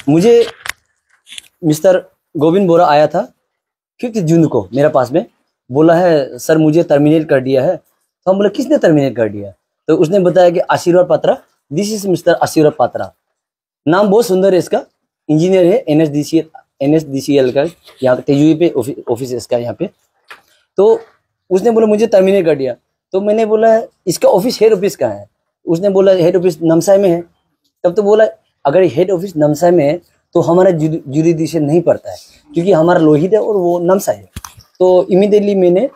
मुझे मिस्टर गोविंद बोरा आया था 5 जून को मेरे पास में, बोला है सर मुझे टर्मिनेट कर दिया है। तो हम बोले किसने टर्मिनेट कर दिया? तो उसने बताया कि आशीर्वाद पात्रा, दिस इज मिस्टर आशीर्वाद पात्रा। नाम बहुत सुंदर है इसका, इंजीनियर है NSDCL का, यहाँ तेजुई पे ऑफिस है इसका यहाँ पे। तो उसने बोला मुझे टर्मिनेट कर दिया। तो मैंने बोला इसका ऑफिस, हेड ऑफिस कहाँ है? उसने बोला हेड ऑफिस नमसाई में है। तब तो बोला अगर हेड ऑफिस नमसाई में है तो हमारा जुरिडिक्शन नहीं पड़ता है, क्योंकि हमारा लोहित है और वो नमसाई है। तो इमीडिएटली मैंने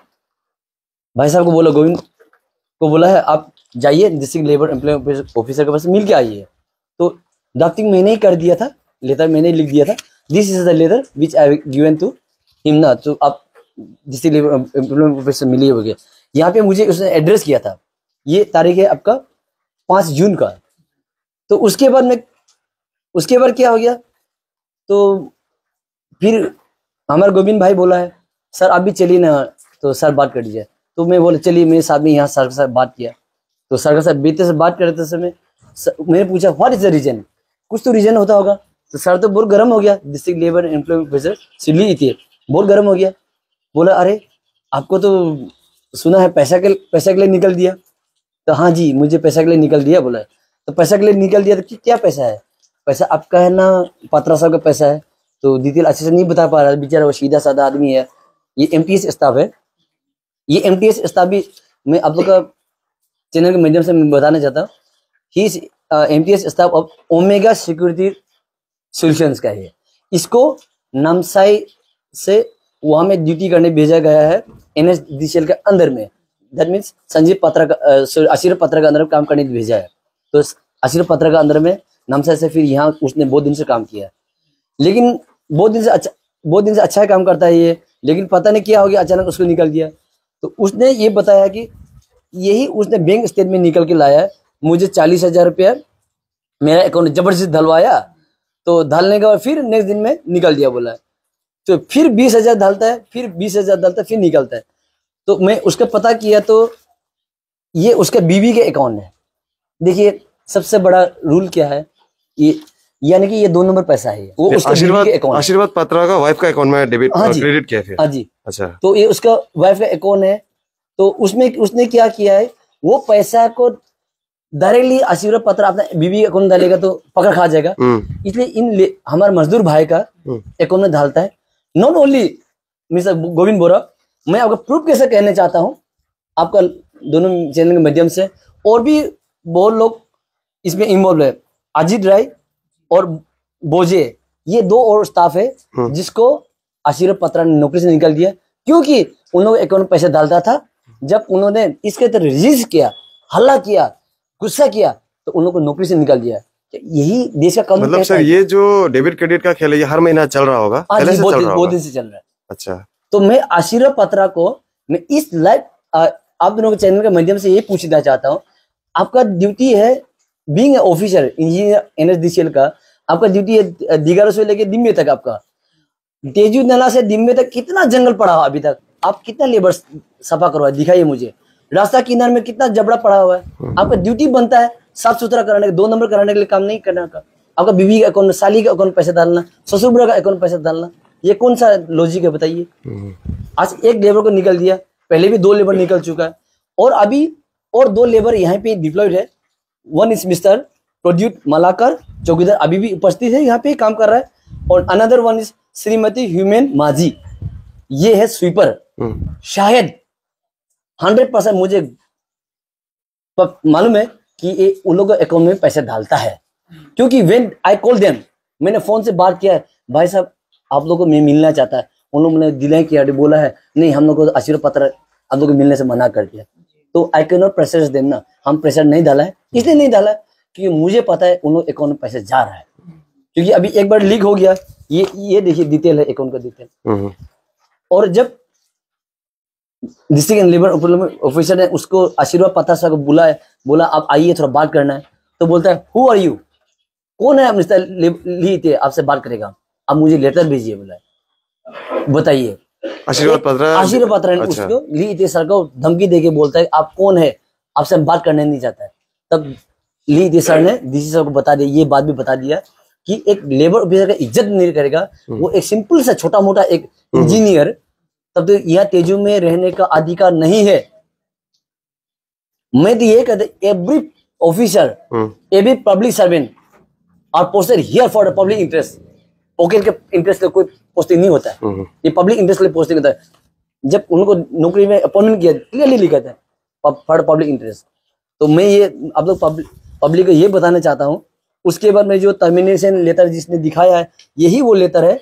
भाई साहब को बोला, गोविंद को बोला है आप जाइए डिस्ट्रिक्ट लेबर एम्प्लॉय ऑफिसर के पास मिल के आइए। तो ड्राफ्टिंग मैंने ही कर दिया था, लेटर मैंने लिख दिया था, this is the letter which I given to him ना। तो आप डिस्ट्रिक्ट लेबर एम्प्लॉय ऑफिसर मिलिए हो गया। यहाँ पे मुझे उसने एड्रेस किया था, ये तारीख है आपका 5 जून का। तो उसके बाद क्या हो गया? तो फिर हमारे गोविंद भाई बोला है सर आप भी चलिए ना, तो सर बात कर लीजिए। तो मैं बोले चलिए मेरे साथ में, यहाँ सर के साथ बात किया। तो सर के साथ बेटे से बात करते समय मैंने पूछा व्हाट इज द रीजन, कुछ तो रीजन होता होगा। तो सर तो बहुत गर्म हो गया, डिस्ट्रिक्ट लेबर एम्प्लॉय ऑफिसर सिल्ली थी, बहुत गर्म हो गया। बोला अरे आपको तो सुना है पैसा के लिए निकल दिया। तो हाँ जी मुझे पैसा के लिए निकल दिया। बोला तो पैसा के लिए निकल दिया, तो क्या पैसा है? पैसा आपका है ना, पात्रा साहब का पैसा है। तो डिटेल अच्छे से नहीं बता पा रहा, बेचारा वो सीधा साधा आदमी है। ये MTS स्टाफ है, ये MTS स्टाफ भी मैं आप लोग का चैनल के माध्यम से मैं बताना चाहता हूँ। He is MTS staff of omega security solutions का है। इसको नामसाई से वहां में ड्यूटी करने भेजा गया है NSDCL के अंदर में। दैट मीन्स संजीव पात्रा का आशीर्वाद पात्रा का अंदर काम करने भेजा है। तो आशीर्वाद पात्रा का अंदर में नामसाई से फिर यहाँ उसने बहुत दिन से काम किया है, लेकिन बहुत दिन से अच्छा काम करता है ये। लेकिन पता नहीं क्या हो गया, अचानक उसको निकल दिया। तो उसने ये बताया कि यही उसने बैंक स्टेटमेंट निकल के लाया है, मुझे 40,000 रुपया मेरा अकाउंट जबरदस्ती धलवाया। तो डालने के बाद फिर नेक्स्ट दिन में निकल दिया बोला। तो फिर 20,000 डालता है, फिर 20,000 डालता है, फिर निकलता है। तो मैं उसका पता किया तो ये उसके बीवी के अकाउंट है। देखिए सबसे बड़ा रूल क्या है, ये यानी कि ये 2 नंबर पैसा है, वो उसके बीवी के अकाउंट। आशीर्वाद पात्रा का वाइफ का अकाउंट में डेबिट क्रेडिट किया है। हाँ जी। अच्छा, तो ये उसका वाइफ का अकाउंट है। तो उसमें उसने क्या किया है, वो पैसा को डायरेक्टली आशीर्वाद पात्रा अपना बीवी अकाउंट डालेगा तो पकड़ खा जाएगा, इसलिए हमारे मजदूर भाई का अकाउंट में डालता है। नॉट ओनली मिस्टर गोविंद बोरा, मैं आपको प्रूफ कैसे कहना चाहता हूँ आपका दोनों चैनल के माध्यम से, और भी बहुत लोग इसमें इन्वॉल्व है। अजीत राय और बोजे, ये 2 और स्टाफ है जिसको आशीर्वाद पात्रा ने नौकरी से निकाल दिया, क्योंकि उन लोगों अकाउंट में पैसा डालता था। जब उन्होंने इसके तरह रजिस्ट किया, हल्ला किया, गुस्सा किया, तो उन लोगों को नौकरी से निकाल दिया। यही देश का कानून। मतलब सर ये जो डेबिट क्रेडिट का खेल है ये हर महीना चल रहा होगा? बहुत दिन से चल रहा है। अच्छा, तो मैं आशीर्वाद पात्रा को मैं इस लाइव आप दोनों के चैनल के माध्यम से ये पूछना चाहता हूँ, आपका ड्यूटी है बीइंग ऑफिसर इंजीनियर NSDCL का, आपका ड्यूटी है दिगारो से लेके दिम्बे तक। आपका तेजू नाला से दिम्बे तक कितना जंगल पड़ा हुआ अभी तक? आप कितना लेबर सफा करवाए दिखाइए मुझे। रास्ता किनारे में कितना जबड़ा पड़ा हुआ है। आपका ड्यूटी बनता है साफ सुथरा कराने का, 2 नंबर कराने के लिए काम नहीं करना का। आपका बीवी का अकाउंट, साली का अकाउंट पैसा डालना, ससुर बुढ़ा का अकाउंट पैसा डालना, ये कौन सा लॉजिक है बताइए? आज एक लेबर को निकल दिया, पहले भी 2 लेबर निकल चुका है, और अभी और 2 लेबर यहाँ पे डिप्लॉयड है। One is mister Pradyut Malaker, चौकीदार अभी भी उपस्थित है, यहाँ पे काम कर रहा है। और another one is Shrimati humane माझी, ये है स्वीपर। शायद 100% मुझे मालूम है कि ये उन लोगों के अकाउंट में पैसे डालता है, क्योंकि व्हेन आई कॉल देम, मैंने फोन से बात किया है, भाई साहब आप लोगों को मैं मिलना चाहता है। उन लोगों ने डिले किया, बोला है नहीं हम लोग को आशीर्वाद पत्र आप लोग को मिलने से मना कर दिया। तो I can not pressure them ना, हम प्रेशर नहीं डाला है, इसलिए नहीं डाला क्योंकि मुझे पता है उन लोग अकाउंट में पैसे जा रहा है। क्योंकि अभी एक बार लीक हो गया, ये देखिए डिटेल है अकाउंट का डिटेल। और जब डिस्ट्रिक्ट लेबर ऑफिसर ने उसको आशीर्वाद पात्रा साहब को बुलाया, बोला आप आइए थोड़ा बात करना है। तो बोलता है हु आर यू, कौन है आप मिस्टर ली आपसे बात करेगा, आप मुझे लेटर भेजिए। बोला बताइए। आशीर्वाद पात्रा ने उसको ली सर को धमकी देके बोलता है आप कौन है, आपसे बात करने नहीं चाहता है। तब ली सर ने डीसी सर को बता दिया, ये बात भी बता दिया कि एक लेबर ऑफिसर का इज्जत नहीं करेगा, वो एक सिंपल सा छोटा मोटा एक इंजीनियर, तब तो यहाँ तेजू में रहने का अधिकार नहीं है। मैं तो ये कहता, every officer, every public servant are posted here for the public interest. Pocket के इंटरेस्ट का कोई पोस्टिंग नहीं होता है, ये पब्लिक इंटरेस्ट के लिए पोस्टिंग होता है। जब उनको नौकरी में अपॉइंटमेंट किया, क्लियरली लिखा था फॉर पब्लिक इंटरेस्ट। तो मैं ये आप लोग पब्लिक को ये बताना चाहता हूँ। उसके बाद में जो टर्मिनेशन लेटर जिसने दिखाया है, यही वो लेटर है।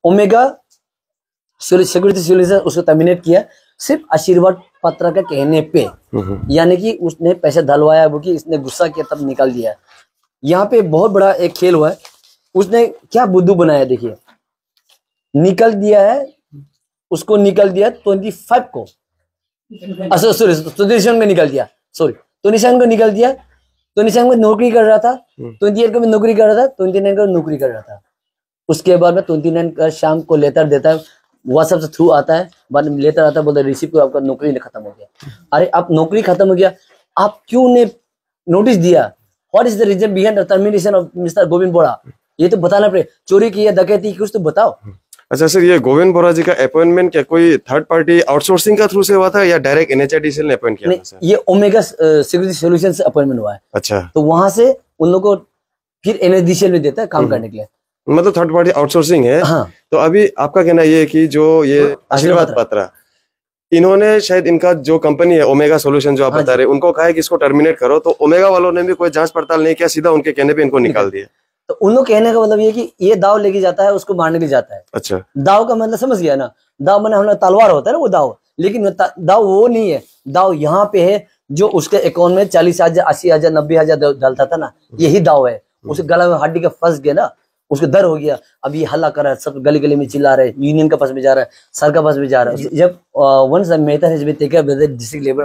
ओमेगा सिक्योरिटी सोल्यूशन उसको टर्मिनेट किया सिर्फ आशीर्वाद पत्र का कहने पे, यानी कि उसने पैसे धलवाया, वो कि इसने गुस्सा किया तब निकाल दिया। यहाँ पे बहुत बड़ा एक खेल हुआ है। उसने क्या बुद्धू बनाया, देखिए, निकल दिया है उसको, निकल दिया 25 को, सॉरी 27 को निकल दिया, सॉरी 27 को निकल दिया। 27 को नौकरी कर रहा था, 28 को भी नौकरी कर रहा था, 29 को नौकरी कर रहा था। उसके बाद में 29 का शाम को लेटर देता है, व्हाट्सएप से थ्रू आता है, बाद में लेटर आता है, बोलता है रिसीव को आपका नौकरी खत्म हो गया। अरे आप नौकरी खत्म हो गया, आप क्यों ने नोटिस दिया? What is the reason behind the termination of mister Govind Bora? ये तो बताना पड़े, चोरी की या डकैती की, कुछ तो बताओ। अच्छा सर, ये गोविंद बोरा जी का अपॉइंटमेंट क्या कोई थर्ड पार्टी आउटसोर्सिंग का थ्रू से हुआ था या डायरेक्ट एनएचआरडीसीएल ने अपॉइंट किया था सर? ये ओमेगा सिक्योरिटी सॉल्यूशन से अपॉइंटमेंट हुआ है। अच्छा, तो वहां से उन लोगों को फिर एनएचडीसीएल में देता है काम करने के लिए, मतलब थर्ड पार्टी आउटसोर्सिंग है। हाँ। तो अभी आपका कहना ये है कि जो ये आशीर्वाद पत्र, इन्होंने शायद इनका जो कंपनी है ओमेगा सॉल्यूशन जो आप बता रहे हैं, उनको कहा है कि इसको टर्मिनेट करो, तो ओमेगा वालों ने भी कोई जांच पड़ताल नहीं किया, सीधा उनके कहने पे इनको निकाल दिया। तो उन लोग कहने का मतलब ये कि ये दाव लेके जाता है, उसको मारने के लिए जाता है। अच्छा, दाव का मतलब समझ गया ना? दाव मैंने हम लोग तलवार होता है ना, वो दाव, लेकिन दाव वो नहीं है। दाव यहाँ पे है, जो उसके अकाउंट में 40,000, 80,000, 90,000 डालता था ना, यही दाव है। उसके गला में हड्डी का फंस गया ना, उसको डर हो गया, अब ये हल्ला कर रहा है, सब गली गली में चिल्ला रहे, यूनियन का पास में जा रहा है, सर का पास में जा रहा है। जब once matter has been taken by the district labour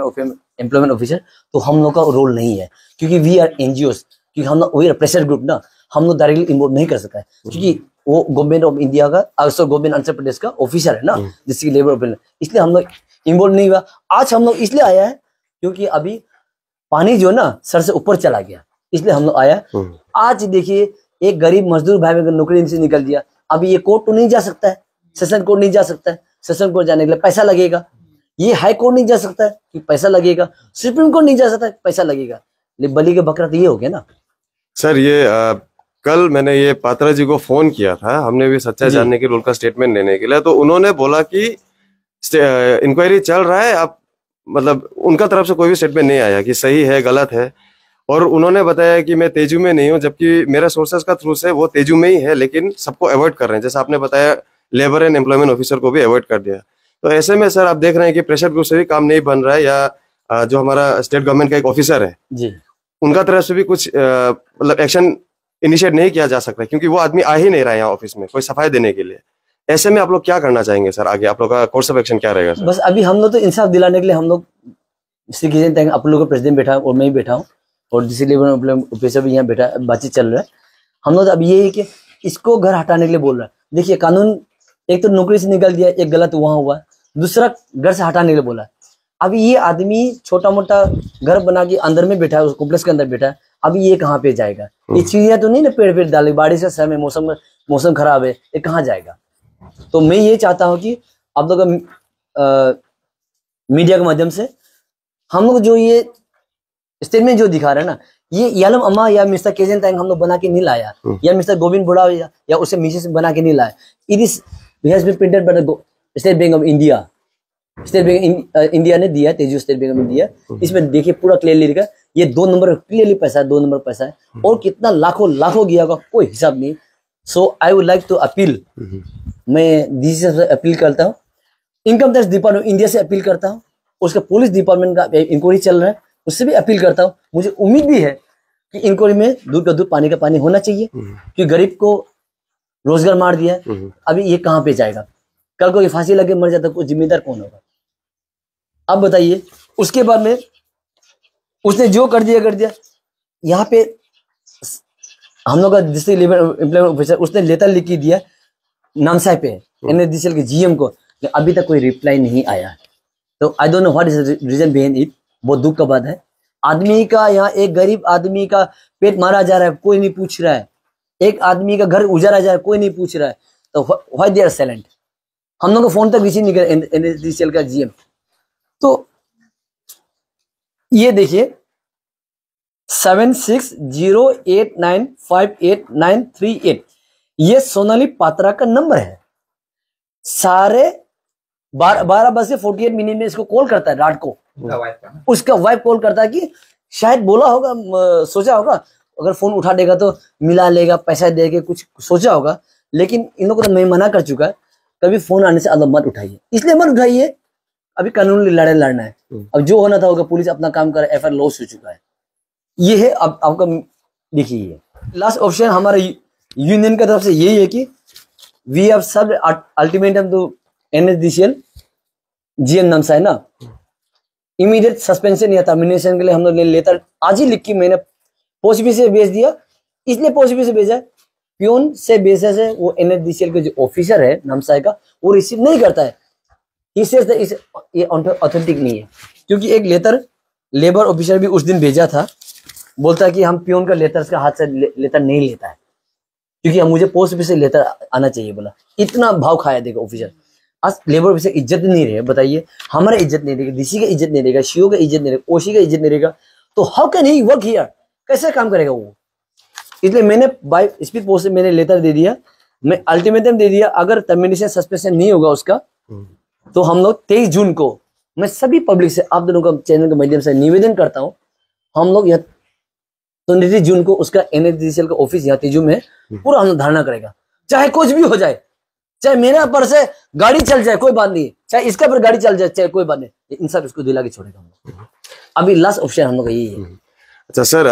employment officer, तो हम लोग का रोल नहीं है, क्योंकि वी आर एनजीओस, क्योंकि हम लोग वी आर प्रेशर ग्रुप ना, हम लोग डायरेक्टली इन्वॉल्व नहीं कर सका है, क्योंकि वो गवर्नमेंट ऑफ इंडिया का, गवर्नमेंट आंध्र प्रदेश का ऑफिसर है ना, डिस्ट्रिक्ट लेबर ऑफिसर, इसलिए हम लोग इन्वॉल्व नहीं हुआ। आज हम लोग इसलिए आया है क्योंकि अभी पानी जो ना सर से ऊपर चला गया, इसलिए हम लोग आया। आज देखिए, एक गरीब मजदूर भाई में नौकरी से निकल दिया, अभी ये कोर्ट तो नहीं जा सकता है, सेशन कोर्ट नहीं जा सकता है, सेशन कोर्ट जाने के लिए पैसा लगेगा। ये हाई कोर्ट नहीं जा सकता है कि पैसा लगेगा, सुप्रीम कोर्ट नहीं जा सकता है, पैसा लगेगा। लेकिन बलि के बकरा तो ये हो गया ना सर। ये कल मैंने ये पात्रा जी को फोन किया था, हमने भी सच्चाई जानने के लिए उनका स्टेटमेंट लेने के लिए, तो उन्होंने बोला कि इंक्वायरी चल रहा है, आप मतलब उनका तरफ से कोई भी स्टेटमेंट नहीं आया कि सही है गलत है। और उन्होंने बताया कि मैं तेजू में नहीं हूं, जबकि मेरा सोर्सेस का थ्रू से वो तेजू में ही है, लेकिन सबको अवॉइड कर रहे हैं, जैसे आपने बताया लेबर एंड एम्प्लॉयमेंट ऑफिसर को भी अवॉइड कर दिया। तो ऐसे में सर आप देख रहे हैं कि प्रेशर ग्रुप से भी काम नहीं बन रहा है, या जो हमारा स्टेट गवर्नमेंट का एक ऑफिसर है जी, उनका तरफ से भी कुछ मतलब एक्शन इनिशिएट नहीं किया जा सकता, क्योंकि वो आदमी आ ही नहीं रहा है यहाँ ऑफिस में कोई सफाई देने के लिए। ऐसे में आप लोग क्या करना चाहेंगे सर? आगे आप लोग का कोर्स ऑफ एक्शन क्या रहेगा सर? बस अभी हम लोग तो इंसाफ दिलाने के लिए हम लोग आप लोगों का प्रेसिडेंट बैठा और मैं ही बैठा हूँ, और डिस्ट्रिक्ट लेवल ऑफिसर भी यहाँ बैठा, बातचीत चल रहा है। हम लोग अब ये है कि इसको घर हटाने के लिए बोल रहा है। देखिए, कानून एक तो नौकरी से निकल दिया, एक गलत वहां हुआ, दूसरा घर से हटाने के लिए बोला। अभी ये आदमी छोटा मोटा घर बना के अंदर में बैठा है, उस कॉम्प्लेक्स के अंदर बैठा है, अभी ये कहाँ पे जाएगा? ये चिड़िया तो नहीं ना पेड़ पेड़ डाले, बारिश का समय, मौसम खराब है, ये कहाँ जाएगा? तो मैं ये चाहता हूँ कि आप लोग मीडिया के माध्यम से हम लोग जो ये स्टेटमेंट जो दिखा रहे हैं ना, ये यालम अम्मा या मिस्टर केजन तंग हम लोग बना के नहीं लाया, या मिस्टर गोविंद बोरा या उससे मिसेस बना के नहीं लाया। It is has been printed by the State Bank of India. State Bank India ने दिया, तेजू स्टेट बैंक ऑफ इंडिया। इसमें देखिए पूरा क्लियरली लिखा, ये 2 नंबर क्लियरली पैसा है, 2 नंबर पैसा है, और कितना लाखों गया होगा कोई हिसाब नहीं। So I would like to appeal, मैं डीसी से अपील करता हूँ, इनकम टैक्स डिपार्टमेंट इंडिया से अपील करता हूँ, उसका पुलिस डिपार्टमेंट का इंक्वायरी चल रहा है, उससे भी अपील करता हूँ। मुझे उम्मीद भी है कि इंक्वायरी में दूध का दूध पानी का पानी होना चाहिए, कि गरीब को रोजगार मार दिया, अभी ये कहाँ पे जाएगा? कल को ये फांसी लगे मर जाता, कोई जिम्मेदार कौन होगा? अब बताइए। उसके बाद में उसने जो कर दिया। यहाँ पे हम लोग का डिस्ट्रिक्ट लेबर एम्प्लॉयमेंट ऑफिसर, उसने लेटर लिख के दिया नामसाई पे एनएचडीसीएल के जीएम को, अभी तक कोई रिप्लाई नहीं आया। तो I don't know what is the reason behind it. बहुत दुख का बात है, आदमी का यहाँ एक गरीब आदमी का पेट मारा जा रहा है, कोई नहीं पूछ रहा है। एक आदमी का घर उजाड़ा जाए, कोई नहीं पूछ रहा है, तो व्हाई दे आर साइलेंट। हम लोग को फोन तक रिसीव नहीं कर NSDCL का GM। तो ये देखिए 7608958938, ये सोनाली पात्रा का नंबर है। सारे 12:48 में इसको कॉल करता है रात को। उसका वाइफ कॉल करता है कि शायद बोला होगा, सोचा होगा अगर फोन उठा देगा तो मिला लेगा, पैसा देगा, कुछ सोचा होगा। लेकिन इन लोगों को तो मैं मना कर चुका है, कभी फोन आने से अलग मत उठाइए, इसलिए मत उठाइए, अभी कानूनी लड़ाई लड़ना है। अब जो होना था होगा, पुलिस अपना काम कर, FIR लॉस हो चुका है। ये है अब आपका, देखिए लास्ट ऑप्शन हमारा यूनियन की तरफ से यही है कि we have served ultimatum to NSDCL GM नाम से है ना, इमीडिएट सस्पेंशन या टर्मिनेशन के लिए हम लोग ने लेटर आज ही लिख के मैंने पोस्ट से भेज दिया। इसलिए पोस्ट से भेजा, प्यून से बेसिस है वो NSDCL के जो ऑफिसर है नामसाई का, वो रिसीव नहीं करता है। ये ऑथेंटिक नहीं है, क्योंकि एक लेटर लेबर ऑफिसर भी उस दिन भेजा था, बोलता है कि हम प्यून का लेटर का हाथ से लेटर नहीं लेता है, क्योंकि हम मुझे पोस्ट ऑफिस से लेटर आना चाहिए बोला। इतना भाव खाया देखो ऑफिसर। आज लेबर ऑफिसर इज्जत नहीं रहे, बताइए हमारा इज्जत नहीं रहेगा, DC का इज्जत नहीं रहेगा, CO का इज्जत नहीं रहेगा, OC का इज्जत नहीं रहेगा, तो how can he work here, कैसे काम करेगा वो। इसलिए मैंने बाय स्पीड पोस्ट से मैंने लेटर दे दिया, मैं अल्टीमेटम दे दिया, अगर टर्मिनेशन सस्पेंशन नहीं होगा उसका तो हम लोग 23 जून को, मैं सभी पब्लिक से, आप दोनों का चैनल के माध्यम से निवेदन करता हूं, हम लोग 23 जून को उसका NSDCL का ऑफिस यहाँ तेजू में पूरा हम लोग धरना करेगा, चाहे कुछ भी हो जाए, चाहे मेरे पर से गाड़ी चल जाए कोई बात नहीं, चाहे इसका पर गाड़ी चल जाए चाहे कोई बात नहीं, इन सब इसको दिला के छोड़ेगा हम लोग। अभी लास्ट ऑप्शन हम लोग यही है। अच्छा सर,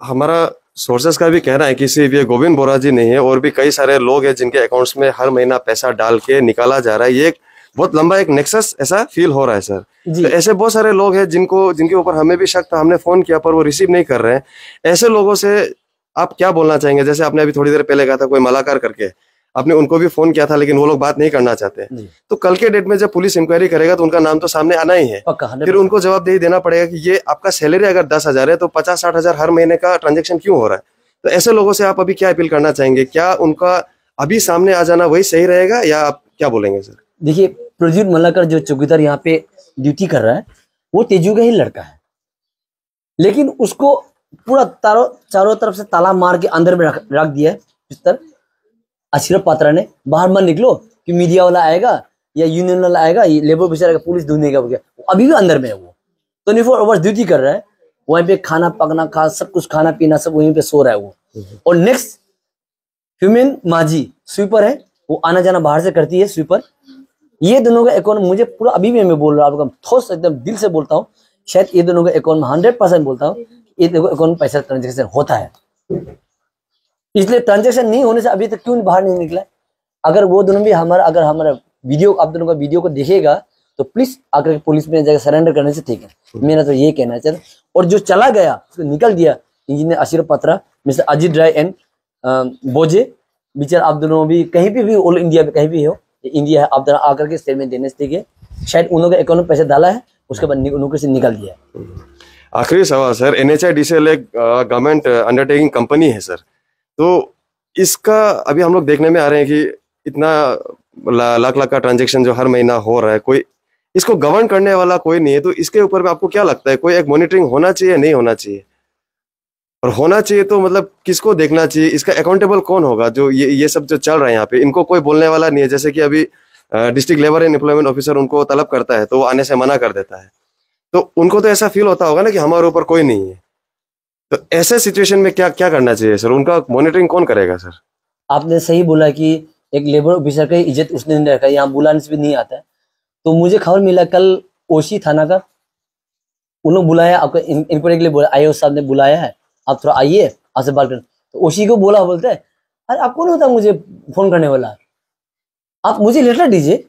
हमारा सोर्सेस का भी कहना है कि सिर्फ ये गोविंद बोरा जी नहीं है, और भी कई सारे लोग हैं जिनके अकाउंट्स में हर महीना पैसा डाल के निकाला जा रहा है। ये एक बहुत लंबा एक नेक्सस ऐसा फील हो रहा है सर। तो ऐसे बहुत सारे लोग हैं जिनके ऊपर हमें भी शक था, हमने फोन किया पर वो रिसीव नहीं कर रहे हैं। ऐसे लोगों से आप क्या बोलना चाहेंगे? जैसे आपने अभी थोड़ी देर पहले कहा था कोई मलाकार करके, आपने उनको भी फोन किया था लेकिन वो लोग बात नहीं करना चाहते। तो कल के डेट में जब पुलिस इंक्वायरी करेगा तो उनका नाम तो सामने आना ही है, फिर उनको जवाबदेही देना पड़ेगा कि ये आपका सैलरी अगर 10,000 है तो 50-60 हजार हर महीने का ट्रांजेक्शन क्यों हो रहा है। तो ऐसे लोगों से आप अभी क्या अपील करना चाहेंगे? क्या उनका अभी सामने आ जाना वही सही रहेगा या आप क्या बोलेंगे सर? देखिए, प्रज्वल मलाकर जो चौकीदार यहाँ पे ड्यूटी कर रहा है वो तेजू का ही लड़का है, लेकिन उसको पूरा चारों तरफ से ताला मार के अंदर में रख दिया है बिस्तर। अशरफ पात्रा ने बाहर मत निकलो कि मीडिया वाला आएगा या यूनियन वाला आएगा, ये लेबर ऑफिसर आएगा, पुलिस ढूंढेगा, अभी भी अंदर में है वो, 24 आवर्स ड्यूटी कर रहा है वहीं पे, खाना पकना सब कुछ खाना पीना सब वहीं पे सो रहा है वो। और नेक्स्ट ह्यूमन माजी स्वीपर है, वो आना जाना बाहर से करती है स्वीपर। ये दोनों का अकाउंट मुझे पूरा अभी भी मैं बोल रहा हूँ, ठोस एकदम दिल से बोलता हूँ, शायद ये दोनों का अकाउंट में 100% बोलता हूँ, ये दोनों अकाउंट में पैसा ट्रांजेक्शन होता है। इसलिए ट्रांजेक्शन नहीं होने से अभी तक क्यों बाहर नहीं निकला? अगर वो दोनों भी अगर हमारा वीडियो, आप दोनों का वीडियो को देखेगा तो प्लीज आकर पुलिस में जाकर सरेंडर करने से ठीक है, मेरा तो ये कहना है सर। और जो चला गया उसको निकल दिया, engineer Ashraf Patra, mister Ajit Rai and बोजे, बिचार आप दोनों भी कहीं भी ऑल इंडिया में कहीं भी हो, इंडिया है, आप दोनों आकर के स्टेटमेंट देने से ठीक है। शायद उन्होंने अकाउंट में पैसा डाला है, उसके बाद उन्होंने से निकल दिया। आखिरी सवाल सर, NHIDCL एक गवर्नमेंट अंडरटेकिंग कंपनी है सर, तो इसका अभी हम लोग देखने में आ रहे हैं कि इतना लाख लाख का ट्रांजैक्शन जो हर महीना हो रहा है, कोई इसको गवर्न करने वाला कोई नहीं है। तो इसके ऊपर में आपको क्या लगता है, कोई एक मॉनिटरिंग होना चाहिए नहीं होना चाहिए? और होना चाहिए तो मतलब किसको देखना चाहिए, इसका अकाउंटेबल कौन होगा? जो ये सब जो चल रहा है यहाँ पे, इनको कोई बोलने वाला नहीं है। जैसे कि अभी district labour and employment officer उनको तलब करता है तो वो आने से मना कर देता है, तो उनको तो ऐसा फील होता होगा ना कि हमारे ऊपर कोई नहीं है। तो ऐसे सिचुएशन में क्या क्या करना चाहिए सर? उनका मॉनिटरिंग कौन करेगा सर? आपने सही बोला कि एक लेबर ऑफिसर का इज्जत उसने नहीं रखा, यहाँ बुलाने से भी नहीं आता है। तो मुझे खबर मिला कल OC थाना का, उन लोग बुलाया, आपको इंक्वायरी के लिए बोला, IO साहब ने बुलाया है, आप थोड़ा आइए, आपसे बात करें। तो OC को बोला, बोलते हैं अरे आपको नहीं होता मुझे फोन करने वाला, आप मुझे लेटर दीजिए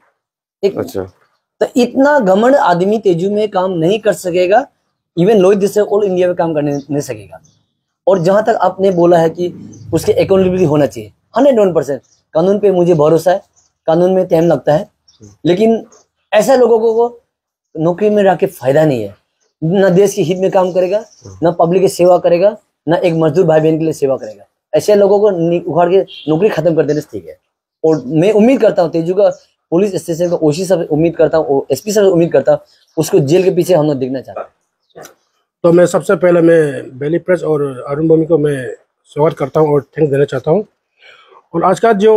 एक। अच्छा। तो इतना घमंड आदमी तेजू में काम नहीं कर सकेगा, इवन लोहित जैसे ऑल इंडिया में काम करने नहीं सकेगा। और जहां तक आपने बोला है कि उसके अकाउंटेबिलिटी होना चाहिए, 101% कानून पे मुझे भरोसा है, कानून में टाइम लगता है, लेकिन ऐसे लोगों को नौकरी में रख के फायदा नहीं है। ना देश के हित में काम करेगा, ना पब्लिक की सेवा करेगा, ना एक मजदूर भाई बहन के लिए सेवा करेगा। ऐसे लोगों को उखाड़ के नौकरी खत्म कर देने से ठीक है। और मैं उम्मीद करता हूँ तेजू का पुलिस स्टेशन का ओसी से उम्मीद करता हूँ, एसपी से उम्मीद करता हूँ, उसको जेल के पीछे हम लोग देखना चाहते हैं। तो मैं सबसे पहले मैं बेली प्रेस और अरुण भूमि को मैं स्वागत करता हूँ और थैंक्स देना चाहता हूँ। और आज का जो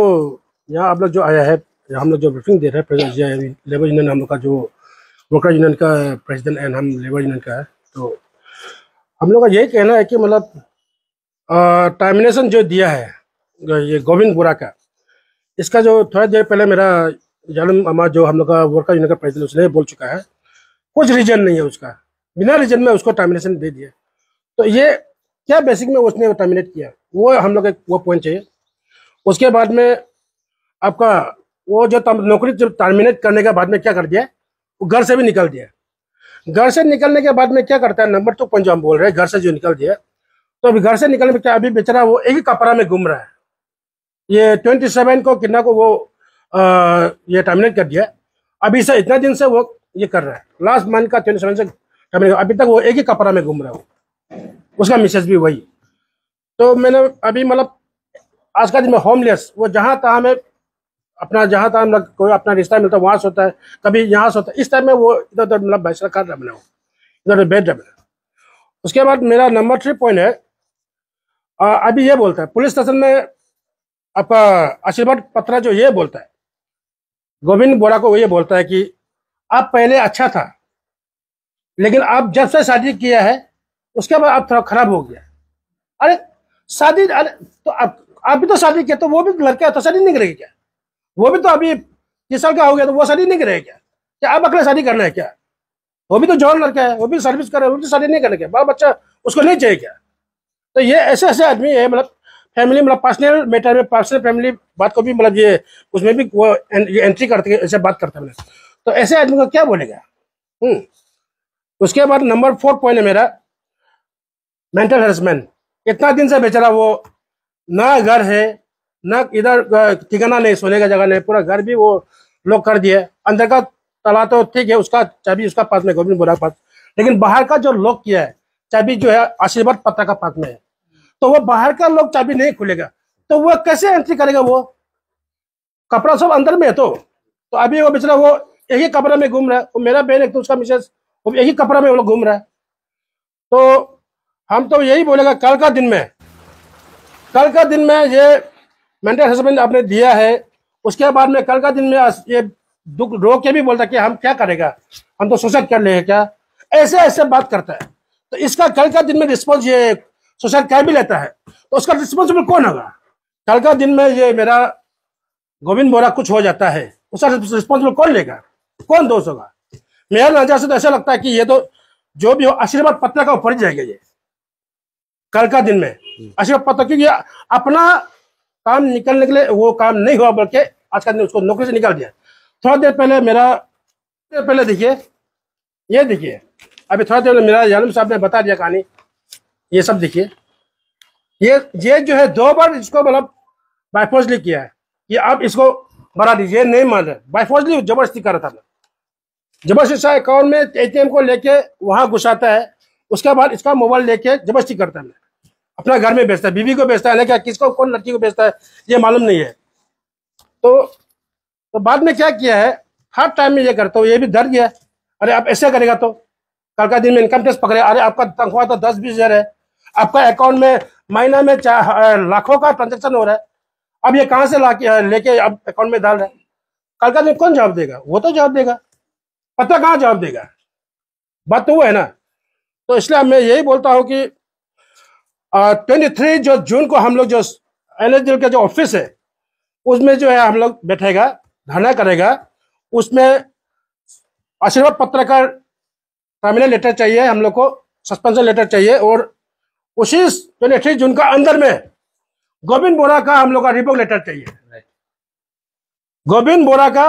यहाँ आप लोग जो आया है, हम लोग जो ब्रीफिंग दे रहे हैं प्रेसिडेंट लेबर यूनियन, हम लोग का जो वर्कर यूनियन का प्रेसिडेंट एंड हम लेबर यूनियन का है, तो हम लोग का यही कहना है कि मतलब टर्मिनेशन जो दिया है ये गोविंद बोरा का, इसका जो थोड़ा देर पहले मेरा जालम अमा जो हम लोग का वर्कर यूनियन का प्रेसिडेंट उसने बोल चुका है, कुछ रीजन नहीं है उसका, बिना रीजन में उसको टर्मिनेशन दे दिया। तो ये क्या बेसिक में उसने टर्मिनेट किया, वो हम लोग वो पॉइंट चाहिए। उसके बाद में आपका वो जो नौकरी जो टर्मिनेट करने के बाद में क्या कर दिया, वो घर से भी निकल दिया। घर से निकलने के बाद में क्या करता है, नंबर 2 पॉइंट जो हम बोल रहे हैं, घर से जो निकल दिया, तो अभी घर से निकलने में क्या, अभी बेचारा वो एक ही कपड़ा में घूम रहा है। ये 27 को कितना को वो ये टर्मिनेट कर दिया, अभी से इतना दिन से वो ये कर रहा है, लास्ट मंथ का 27 से टर्मिनेट, अभी तक वो एक ही कपड़ा में घूम रहा है, उसका मिसेज भी वही। तो मैंने अभी मतलब आज का दिन में होमलेस, वो जहाँ तहाँ में अपना जहाँ तहाँ मतलब कोई अपना रिश्ता मिलता है वहाँ से होता है, कभी यहाँ से होता है, इस टाइम में वो इधर उधर मतलब बैठा कर रहा है, इधर बैठ रहा है। उसके बाद मेरा नंबर 3 पॉइंट है, अभी ये बोलता है पुलिस स्टेशन में आपका आशीर्वाद पत्र जो ये बोलता है, गोविंद बोरा को वो ये बोलता है कि आप पहले अच्छा था, लेकिन आप जब से शादी किया है उसके बाद आप थोड़ा खराब हो गया। अरे शादी, अरे तो आप भी तो शादी किया, तो वो भी लड़का है तो शादी नहीं करेगी क्या? वो भी तो अभी 30 साल का हो गया तो वो शादी नहीं करेगा क्या आप अकेले शादी करना है क्या? वो भी तो जवान लड़का है, वो भी सर्विस कर रहा है, वो भी शादी नहीं करने क्या? बाल बच्चा उसको नहीं चाहिए क्या? तो ये ऐसे ऐसे आदमी है, मतलब फैमिली मतलब पर्सनल मैटर में, पर्सनल फैमिली बात को भी मतलब ये उसमें भी वो एंट्री करते ऐसे बात करते हैं, तो ऐसे आदमी को क्या बोलेगा? उसके बाद नंबर 4 पॉइंट है मेरा, मेंटल हेरेसमेंट। इतना दिन से बेचारा वो ना घर है ना इधर ठिकाना नहीं, सोने का जगह नहीं, पूरा घर भी वो लोग कर दिए। अंदर का ताला तो ठीक है, उसका चाबी उसका पास में, गोविंद बोरा के पास, लेकिन बाहर का जो लॉक किया है चाबी जो है आशीर्वाद पत्र का पास में है, तो वो बाहर का लोग चाबी नहीं खुलेगा, तो वो कैसे एंट्री करेगा? वो कपड़ा सब अंदर में है, तो अभी वो बेचारा वो एक ही कपड़ा में घूम रहा है। वो मेरा बहन एक तो उसका मिसेज वो एक ही कपड़ा में वो लोग घूम रहा है। तो हम तो यही बोलेगा कल का दिन में ये मेंटल हेरेसमेंट आपने दिया है, उसके बाद में कल का दिन में ये दुख रो के भी बोलता कि हम क्या करेगा, हम तो सुसाइड कर लेंगे क्या, ऐसे ऐसे बात करता है। तो इसका कल का दिन में रिस्पॉन्स ये सुसाइड कर भी लेता है, तो उसका रिस्पॉन्सिबल कौन होगा? कल का दिन में ये मेरा गोविंद बोरा कुछ हो जाता है, उसका रिस्पॉन्सिबल कौन लेगा, कौन दोष होगा? मेरा नजर से तो ऐसा लगता है कि ये तो जो भी हो आशीर्वाद पत्र का ऊपर जाएगा ये कल का दिन में आशीर्वाद पत्र, क्योंकि अपना काम निकलने के लिए वो काम नहीं हुआ, बल्कि आज का दिन उसको नौकरी से निकाल दिया। थोड़ा देर पहले देखिए, ये देखिए, अभी थोड़ा देर मेरा जालिम साहब ने बता दिया कहानी, ये सब देखिए, ये जो है 2 बार इसको मतलब बायफोर्सली किया है कि आप इसको बढ़ा दीजिए, नहीं मान रहे, बायफोर्सली जबरदस्ती कर रहा था, जबरदस्ती अकाउंट में ATM को लेके वहां घुसाता है, उसके बाद इसका मोबाइल लेके जबरदस्ती करता है, अपना घर में बेचता है, बीवी को बेचता है, क्या किसको कौन लड़की को बेचता है ये मालूम नहीं है। तो बाद में क्या किया है, हर टाइम में ये करता हूँ, ये भी डर गया, अरे आप ऐसे करेगा तो कल का दिन में इनकम टैक्स पकड़े, अरे आपका तनख्वाह तो 10-20 हजार है, आपका अकाउंट में महीना में लाखों का ट्रांजेक्शन हो रहा है, अब ये कहाँ से लेके अब अकाउंट में डाल रहा है? कल का दिन कौन जवाब देगा? वो तो जवाब देगा, पता कहाँ जवाब देगा? बात तो वो है ना। तो इसलिए मैं यही बोलता हूँ कि 23 जो जून को हम लोग जो NSDL का जो ऑफिस है उसमें जो है हम लोग बैठेगा, धरना करेगा, उसमें आशीर्वाद पत्र का टर्मिनल लेटर चाहिए, हम लोग को सस्पेंशन लेटर चाहिए, और उसी 23 जून का अंदर में गोविंद बोरा का हम लोग का रिवोक लेटर चाहिए, गोविंद बोरा का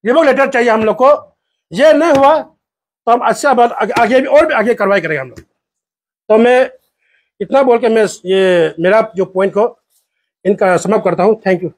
रिवोक लेटर चाहिए हम लोग को। ये नहीं हुआ तो हम अच्छा आगे भी और भी आगे कार्रवाई करेंगे हम लोग। तो मैं इतना बोल के मैं ये मेरा जो पॉइंट को इनका समाप्त करता हूँ। Thank you.